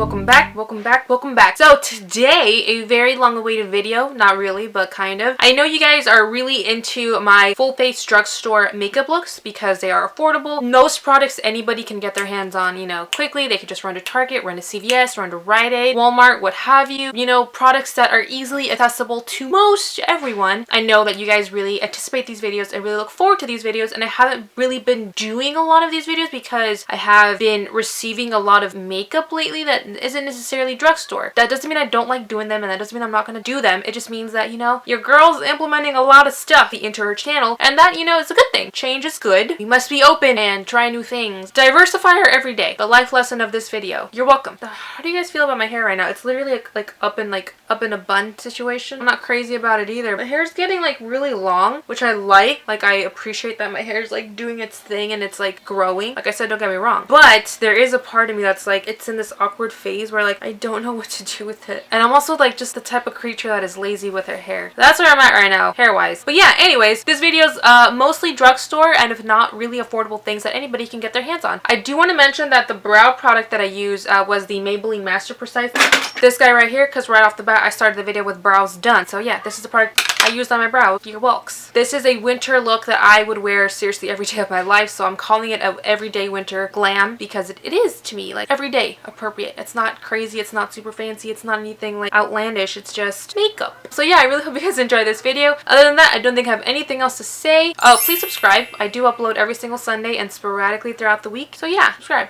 welcome back, welcome back, welcome back. So today, a very long-awaited video, not really, but kind of. I know you guys are really into my full-face drugstore makeup looks because they are affordable. Most products anybody can get their hands on, you know, quickly. They can just run to Target, run to CVS, run to Rite Aid, Walmart, what have you. You know, products that are easily accessible to most everyone. I know that you guys really anticipate these videos and really look forward to these videos, and I haven't really been doing a lot of these videos because I have been receiving a lot of makeup lately that isn't necessarily drugstore. That doesn't mean I don't like doing them, and that doesn't mean I'm not going to do them. It just means that, you know, your girl's implementing a lot of stuff into her channel, and that, you know, is a good thing. Change is good. We must be open and try new things. Diversify her every day. The life lesson of this video. You're welcome. How do you guys feel about my hair right now? It's literally like up in a bun situation. I'm not crazy about it either. My hair's getting like really long, which I like. Like, I appreciate that my hair's like doing its thing and it's like growing. Like I said, don't get me wrong. But there is a part of me that's like, it's in this awkward phase where like I don't know what to do with it. And I'm also like just the type of creature that is lazy with her hair. That's where I'm at right now, hair wise. But yeah, anyways, this video's mostly drugstore and if not really affordable things that anybody can get their hands on. I do want to mention that the brow product that I used was the Maybelline Master Precise. This guy right here, because right off the bat I started the video with brows done. So yeah, this is the product I used on my brow. Your welks. This is a winter look that I would wear seriously every day of my life, so I'm calling it an everyday winter glam because it is to me like everyday appropriate. It's not crazy, it's not super fancy, it's not anything like outlandish, it's just makeup. So yeah, I really hope you guys enjoy this video. Other than that, I don't think I have anything else to say. Oh, please subscribe. I do upload every single Sunday and sporadically throughout the week. So yeah, subscribe.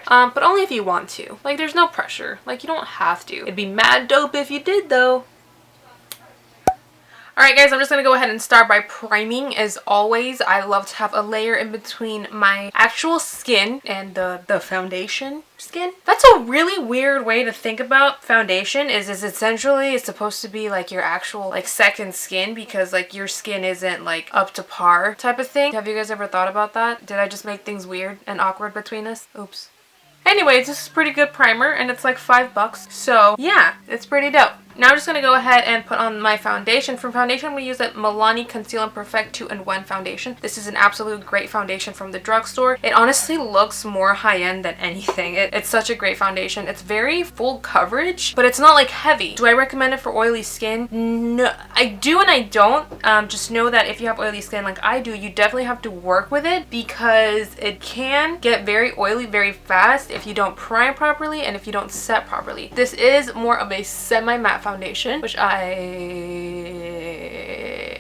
But only if you want to. Like, there's no pressure. Like, you don't have to. It'd be mad dope if you did though. Alright guys, I'm just going to go ahead and start by priming. As always, I love to have a layer in between my actual skin and the foundation skin. That's a really weird way to think about foundation. Is essentially it's supposed to be like your actual like second skin because like your skin isn't like up to par type of thing. Have you guys ever thought about that? Did I just make things weird and awkward between us? Oops. Anyways, this is a pretty good primer and it's like $5. So yeah, it's pretty dope. Now I'm just going to go ahead and put on my foundation. For foundation, I'm going to use that Milani Conceal and Perfect 2-in-1 foundation. This is an absolute great foundation from the drugstore. It honestly looks more high-end than anything. It's such a great foundation. It's very full coverage, but it's not like heavy. Do I recommend it for oily skin? No, I do and I don't. Just know that if you have oily skin like I do, you definitely have to work with it because it can get very oily very fast if you don't prime properly and if you don't set properly. This is more of a semi-matte foundation, which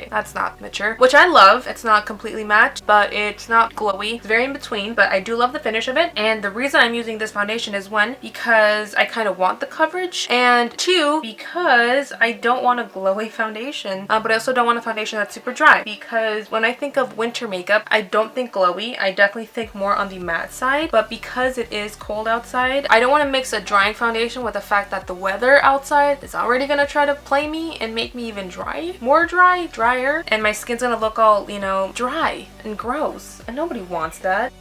that's not mature, which I love. It's not completely matte, but it's not glowy. It's very in between, but I do love the finish of it. And the reason I'm using this foundation is one, because I kind of want the coverage, and two, because I don't want a glowy foundation, but I also don't want a foundation that's super dry, because when I think of winter makeup, I don't think glowy. I definitely think more on the matte side, but because it is cold outside, I don't want to mix a drying foundation with the fact that the weather outside is already gonna try to play me and make me even drier, and my skin's gonna look all, you know, dry and gross, and nobody wants that.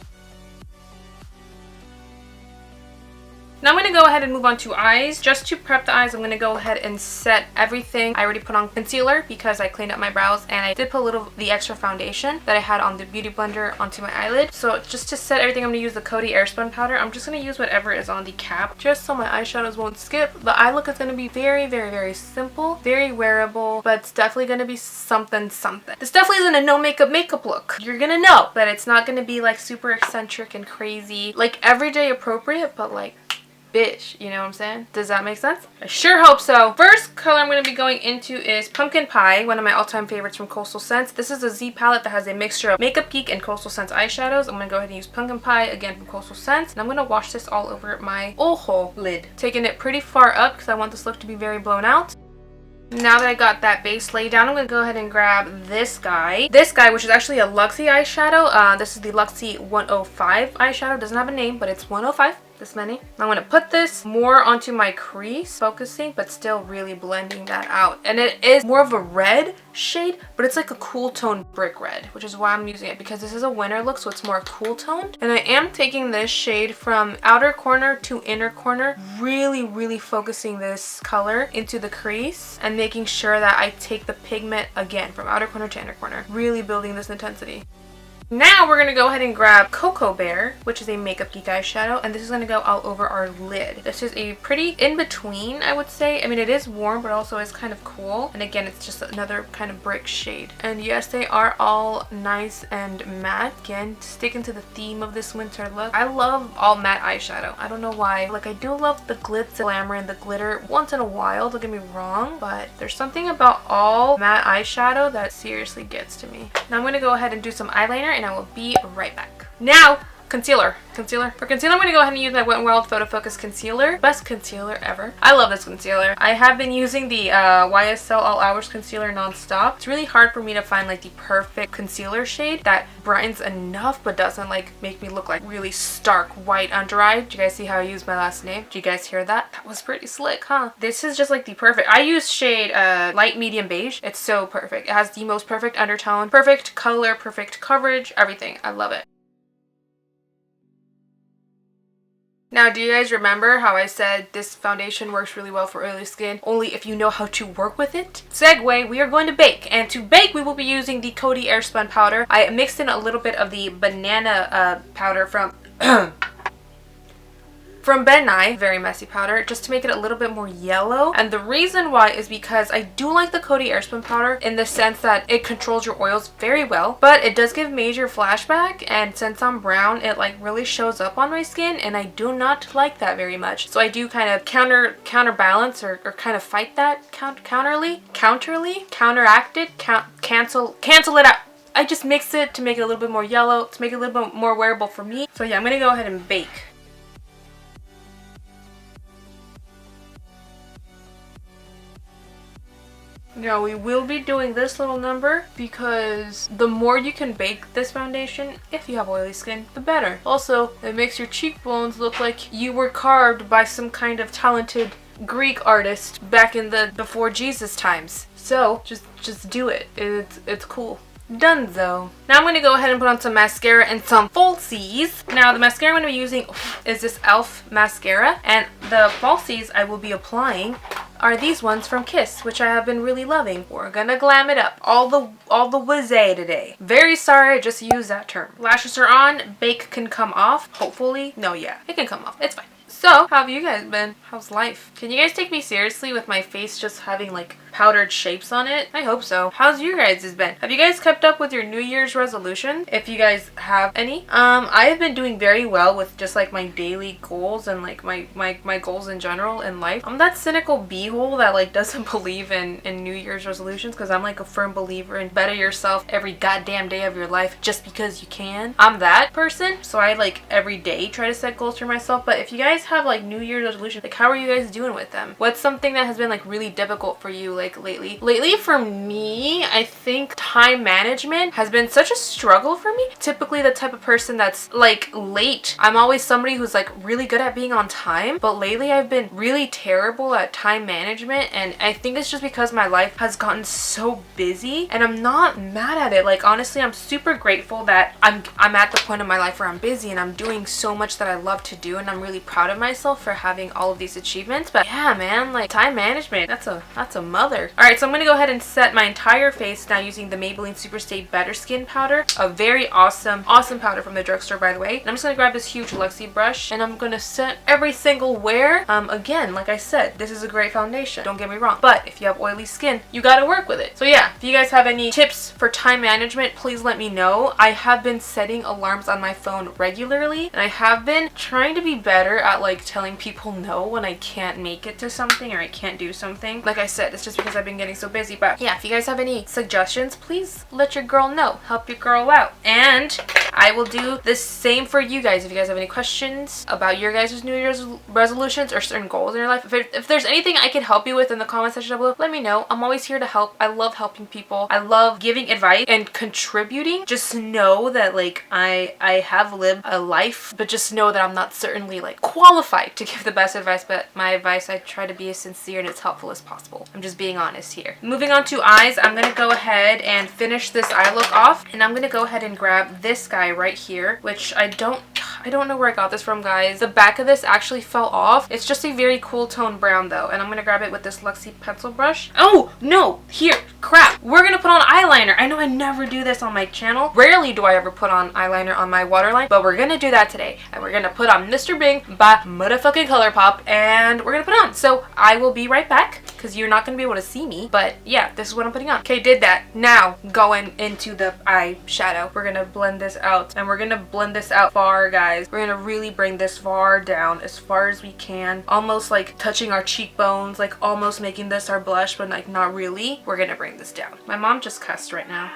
Now I'm going to go ahead and move on to eyes. Just to prep the eyes, I'm going to go ahead and set everything. I already put on concealer because I cleaned up my brows, and I did put a little of the extra foundation that I had on the beauty blender onto my eyelid. So just to set everything, I'm going to use the Coty Airspun powder. I'm just going to use whatever is on the cap just so my eyeshadows won't skip. The eye look is going to be very simple, very wearable, but it's definitely going to be something. This definitely isn't a no makeup look. You're going to know that it's not going to be like super eccentric and crazy, like everyday appropriate, but like bitch, you know what I'm saying? Does that make sense? I sure hope so. First color I'm going to be going into is Pumpkin Pie, one of my all-time favorites from Coastal Scents. This is a Z palette that has a mixture of Makeup Geek and Coastal Scents eyeshadows. I'm going to go ahead and use Pumpkin Pie again from Coastal Scents, and I'm going to wash this all over my ojo lid, taking it pretty far up because I want this look to be very blown out. Now that I got that base laid down, I'm going to go ahead and grab this guy. This guy, which is actually a Luxie eyeshadow. This is the Luxie 105 eyeshadow. Doesn't have a name, but it's 105. This many. I'm going to put this more onto my crease, focusing, but still really blending that out. And it is more of a red shade, but it's like a cool tone brick red, which is why I'm using it, because this is a winter look, so it's more cool toned. And I am taking this shade from outer corner to inner corner, really focusing this color into the crease and making sure that I take the pigment again from outer corner to inner corner, really building this intensity. Now we're going to go ahead and grab Cocoa Bear, which is a Makeup Geek eyeshadow, and this is going to go all over our lid. This is a pretty in-between, I would say. I mean, it is warm, but also is kind of cool. And again, it's just another kind of brick shade. And yes, they are all nice and matte. Again, sticking to the theme of this winter look. I love all matte eyeshadow. I don't know why. Like, I do love the glitz, the glamour, and the glitter once in a while, don't get me wrong, but there's something about all matte eyeshadow that seriously gets to me. Now I'm going to go ahead and do some eyeliner, and I will be right back. Now, concealer. For concealer, I'm going to go ahead and use my Wet n Wild Photofocus concealer. Best concealer ever. I love this concealer. I have been using the YSL All Hours concealer non-stop. It's really hard for me to find like the perfect concealer shade that brightens enough but doesn't like make me look like really stark white under eye. Do you guys see how I used my last name? Do you guys hear that? That was pretty slick, huh? This is just like the perfect. I use shade light medium beige. It's so perfect. It has the most perfect undertone, perfect color, perfect coverage, everything. I love it. Now, do you guys remember how I said this foundation works really well for oily skin, only if you know how to work with it? Segue, we are going to bake. And to bake, we will be using the Coty Airspun powder. I mixed in a little bit of the banana powder from... from Ben Nye, very messy powder, just to make it a little bit more yellow. And the reason why is because I do like the Coty Airspun powder in the sense that it controls your oils very well, but it does give major flashback, and since I'm brown, it like really shows up on my skin, and I do not like that very much. So I do kind of counterbalance or kind of fight that, counteract it, cancel it out. I just mix it to make it a little bit more yellow, to make it a little bit more wearable for me. So yeah, I'm gonna go ahead and bake. Now we will be doing this little number because the more you can bake this foundation, if you have oily skin, the better. Also, it makes your cheekbones look like you were carved by some kind of talented Greek artist back in the before Jesus times. So just do it. It's cool. Donezo. Now I'm going to go ahead and put on some mascara and some falsies. Now the mascara I'm going to be using is this e.l.f. mascara, and the falsies I will be applying are these ones from Kiss, which I have been really loving. We're gonna glam it up. All the whizzay today. Very sorry I just used that term. Lashes are on. Bake can come off. Hopefully. No, yeah. It can come off. It's fine. So, how have you guys been? How's life? Can you guys take me seriously with my face just having like powdered shapes on it? I hope so. How's you guys been? Have you guys kept up with your New Year's resolution? If you guys have any. I have been doing very well with just like my daily goals and like my goals in general in life. I'm that cynical beehole that like doesn't believe in New Year's resolutions, because I'm like a firm believer in better yourself every goddamn day of your life just because you can. I'm that person, so I like every day try to set goals for myself. But if you guys have like New Year's resolutions, like how are you guys doing with them? What's something that has been like really difficult for you like lately? Lately for me, I think time management has been such a struggle for me. Typically the type of person that's like late. I'm always somebody who's like really good at being on time, but lately I've been really terrible at time management, and I think it's just because my life has gotten so busy, and I'm not mad at it. Like honestly, I'm super grateful that I'm at the point in my life where I'm busy and I'm doing so much that I love to do, and I'm really proud of myself for having all of these achievements. But yeah, man, like time management, that's a mother. All right, so I'm gonna go ahead and set my entire face now using the Maybelline Superstay Better Skin powder, a very awesome powder from the drugstore, by the way. And I'm just gonna grab this huge Luxie brush, and I'm gonna set every single wear. Again, like I said, this is a great foundation, don't get me wrong, but if you have oily skin, you gotta work with it. So yeah, if you guys have any tips for time management, please let me know. I have been setting alarms on my phone regularly, and I have been trying to be better at like telling people no when I can't make it to something or I can't do something. Like I said, it's just because I've been getting so busy. But yeah, if you guys have any suggestions, please let your girl know. Help your girl out. And I will do the same for you guys. If you guys have any questions about your guys' New Year's resolutions or certain goals in your life, if there's anything I can help you with in the comment section down below, let me know. I'm always here to help. I love helping people. I love giving advice and contributing. Just know that like I have lived a life, but just know that I'm not certainly like qualified to give the best advice, but my advice, I try to be as sincere and as helpful as possible. I'm just being honest here. Moving on to eyes, I'm gonna go ahead and finish this eye look off, and I'm gonna go ahead and grab this guy right here, which I I don't know where I got this from, guys. The back of this actually fell off. It's just a very cool tone brown though, and I'm gonna grab it with this Luxie pencil brush. Oh no, here, crap. We're gonna put on eyeliner. I know I never do this on my channel. Rarely do I ever put on eyeliner on my waterline, but we're gonna do that today. And we're gonna put on Mr. Bing by motherfucking ColourPop, and we're gonna put on. So I will be right back, because you're not gonna be able to see me, but yeah, this is what I'm putting on. Okay, did that. Now going into the eyeshadow. We're gonna blend this out, and we're gonna blend this out far, guys. We're gonna really bring this far down, as far as we can, almost like touching our cheekbones, like almost making this our blush, but like not really. We're gonna bring this down. My mom just cussed right now.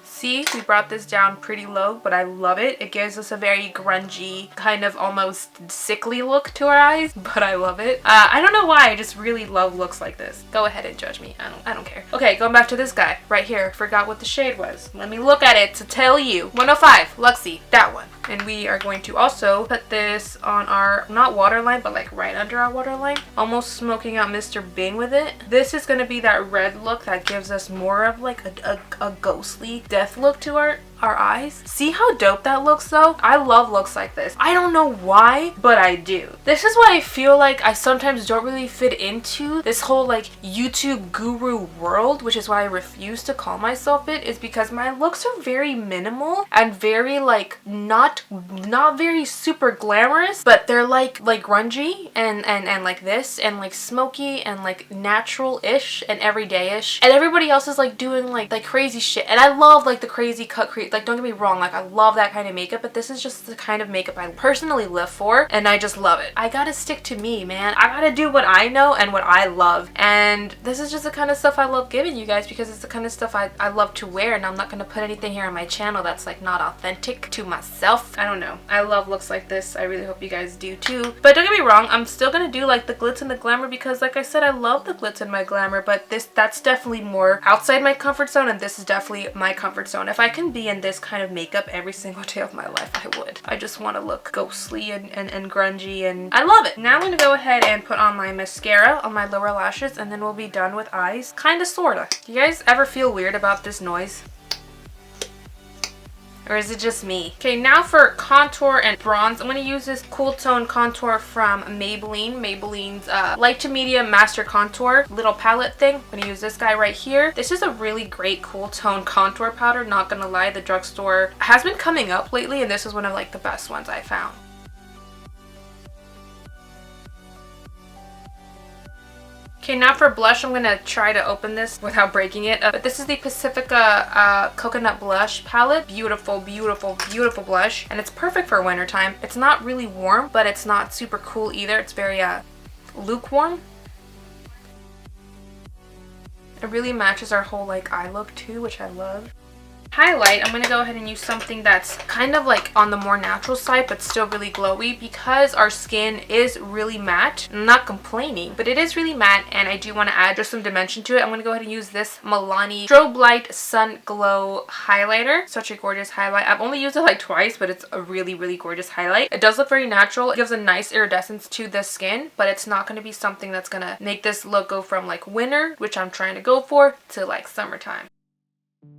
See, we brought this down pretty low, but I love it. It gives us a very grungy, kind of almost sickly look to our eyes, but I love it. I don't know why, I just really love looks like this. Go ahead and judge me. I don't care. Okay, going back to this guy right here. Forgot what the shade was. Let me look at it to tell you. 105, Luxie, that one. And we are going to also put this on our, not waterline, but like right under our waterline. Almost smoking out Mr. Bing with it. This is going to be that red look that gives us more of like a ghostly death look to our eyes. See how dope that looks though? I love looks like this. I don't know why, but I do. This is why I feel like I sometimes don't really fit into this whole like YouTube guru world, which is why I refuse to call myself it, is because my looks are very minimal and very like not very super glamorous, but they're like grungy and like this and like smoky and like natural-ish and everyday-ish, and everybody else is like doing like crazy shit, and I love like the crazy cut crease. Like, don't get me wrong, like I love that kind of makeup, but this is just the kind of makeup I personally live for, and I just love it. I gotta stick to me, man. I gotta do what I know and what I love, and this is just the kind of stuff I love giving you guys, because it's the kind of stuff I love to wear, and I'm not gonna put anything here on my channel that's like not authentic to myself. I don't know. I love looks like this. I really hope you guys do too. But don't get me wrong, I'm still gonna do like the glitz and the glamour, because like I said, I love the glitz and my glamour, but that's definitely more outside my comfort zone, and this is definitely my comfort zone. If I can be in this kind of makeup every single day of my life, I would. I just want to look ghostly and grungy, and I love it. Now I'm going to go ahead and put on my mascara on my lower lashes, and then we'll be done with eyes. Kinda, sorta. Do you guys ever feel weird about this noise? Or is it just me? Okay, now for contour and bronze, I'm going to use this Cool Tone Contour from Maybelline. Maybelline's light to medium master contour little palette thing. I'm going to use this guy right here. This is a really great Cool Tone contour powder. Not going to lie, the drugstore has been coming up lately, and this is one of like the best ones I found. Okay, now for blush, I'm going to try to open this without breaking it. But this is the Pacifica Coconut Blush palette. Beautiful, beautiful, beautiful blush. And it's perfect for wintertime. It's not really warm, but it's not super cool either. It's very lukewarm. It really matches our whole like eye look too, which I love. Highlight, I'm going to go ahead and use something that's kind of like on the more natural side but still really glowy, because our skin is really matte. I'm not complaining, but it is really matte, and I do want to add just some dimension to it. I'm going to go ahead and use this Milani Strobe Light Sun Glow highlighter. Such a gorgeous highlight. I've only used it like twice, but it's a really, really gorgeous highlight. It does look very natural. It gives a nice iridescence to the skin, but it's not going to be something that's going to make this look go from like winter, which I'm trying to go for, to like summertime.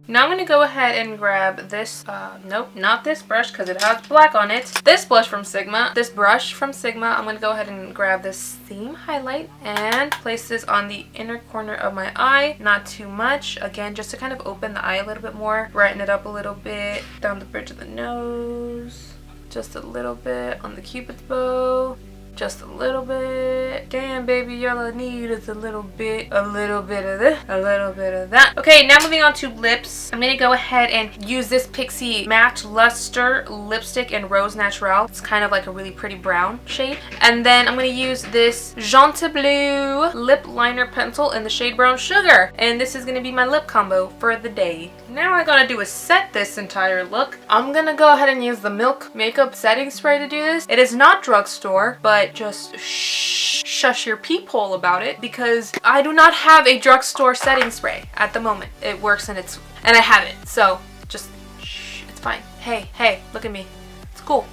Now I'm going to go ahead and grab this, nope, not this brush because it has black on it. This brush from Sigma, I'm going to go ahead and grab this same highlight and place this on the inner corner of my eye. Not too much, again, just to kind of open the eye a little bit more, brighten it up a little bit, down the bridge of the nose, just a little bit on the cupid's bow. Just a little bit. Damn, baby, all I need is a little bit of this, a little bit of that. Okay, now moving on to lips. I'm gonna go ahead and use this Pixie Matte Luster lipstick in Rose Naturel. It's kind of like a really pretty brown shade. And then I'm gonna use this Gentle Blue lip liner pencil in the shade Brown Sugar. And this is gonna be my lip combo for the day. Now all I gotta do is set this entire look. I'm gonna go ahead and use the Milk Makeup Setting Spray to do this. It is not drugstore, but just shush your peephole about it, because I do not have a drugstore setting spray at the moment. It works and I have it, so just shh, it's fine. Hey, look at me. It's cool.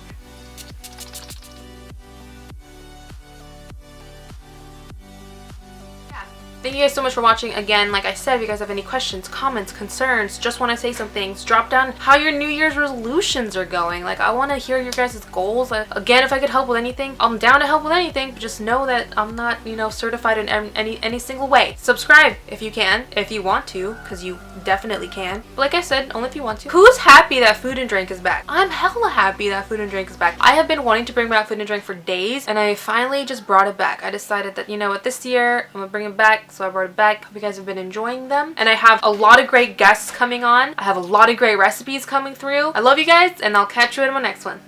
Thank you guys so much for watching. Again, like I said, if you guys have any questions, comments, concerns, just want to say some things, drop down how your New Year's resolutions are going. Like, I want to hear your guys' goals. Again, if I could help with anything, I'm down to help with anything. But just know that I'm not, you know, certified in any single way. Subscribe if you can, if you want to, because you definitely can. But like I said, only if you want to. Who's happy that Food and Drink is back? I'm hella happy that Food and Drink is back. I have been wanting to bring back Food and Drink for days, and I finally just brought it back. I decided that, you know what, this year I'm gonna bring it back, so I brought it back. Hope you guys have been enjoying them, and I have a lot of great guests coming on. I have a lot of great recipes coming through. I love you guys, and I'll catch you in my next one.